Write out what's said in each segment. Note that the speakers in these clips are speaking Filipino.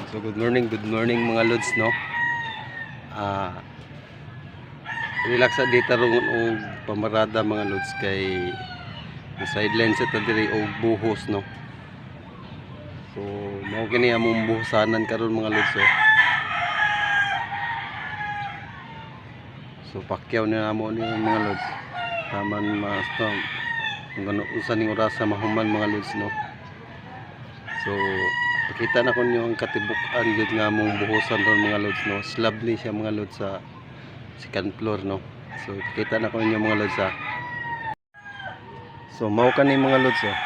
So good morning mga lods no. Relax sa data ron og pamarada mga lods kay sideline sa ta diri og buhos no. So mao kini among buhosanan karon mga lods oh. So pakyaw na namo ni mga lods. Taman mas kung usa ning oras sa mahuman mga lods no. So pakita na ko niyo ang katibuk-an gud nga among buhosan ron mga lods no. Slab ni siya mga lods sa second floor no. So pakita na ko niyo mga lods ha. So mao kani mga lods oh.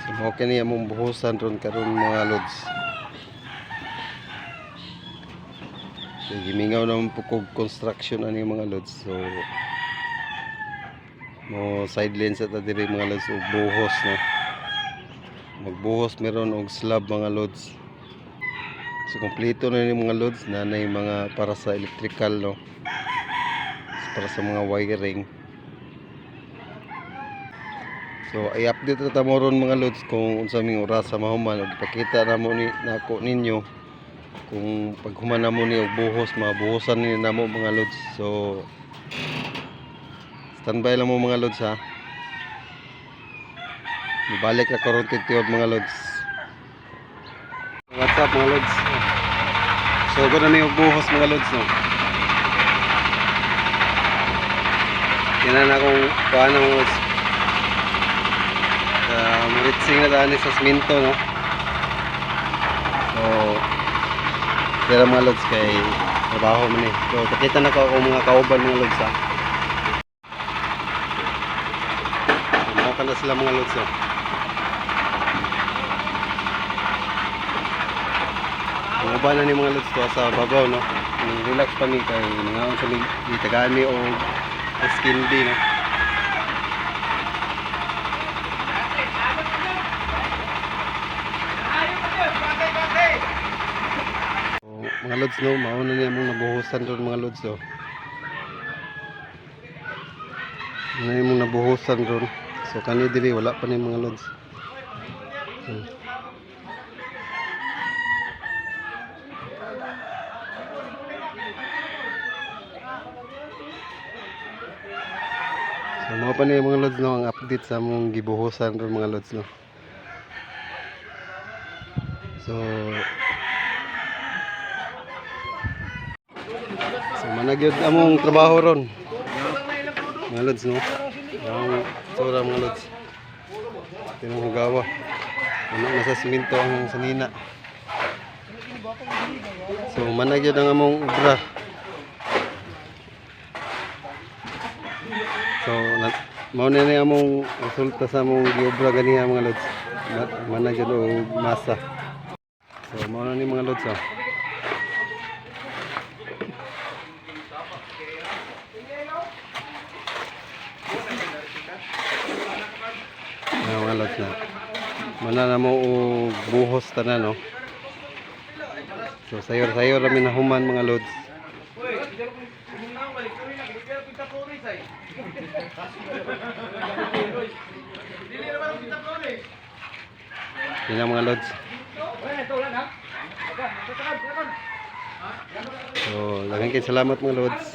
So mao kani among buhosan ron karon mga lods. So gimingaw naman po kog construction ani mga lods. So mo sideline sa ta diri mga lods og buhos no. Magbuhos meron og slab mga lods. So kompleto na ni mga lods na nay mga para sa electrical no. Para sa mga wiring. So i-update ta mo ron mga lods kung unsa ming oras sa mahuman og ipakita na mo ni nako ninyo kung paghuman na mo ni og buhos mabuhosan ni namo mga lods. So standby lang mo mga lods ha. Balik na karon titiod mga lods. What's up mga lods? So gud na ni og buhos mga lods no. Kinan akong kuan ng lods. Muritsing na daan sa siminto no. So kaya mga lods kay trabaho man eh. So pakita na ko ang mga kauban mga lods ha. So maka na sila mga lods oh. Ang uban na ni mga lods to sa babaw no. Relax pa mi kay nangaon sa itagaan mi og skin D no. Mga lods no, mauna niya mong nabuhusan doon mga lods oh. Ano yung mong nabuhusan doon. So kani dili wala pa ni mga lods. So mao pa ni mga lods no ang update sa mong gibuhusan doon mga lods no. So managyod among trabaho ron. Mga lods no. Ang sura mga lods. Tinong hugawa. Ano nasa siminto ang sanina. So managyod ang among obra. So mao na ni among resulta sa among giobra ganiya mga lods. Managyod og masa. So mao na ni mga lods oh. Mga lods na mana na mo og buhos tanan no. So sayor rami na human mga lods. Yan mga lods. So, laging salamat mga lods.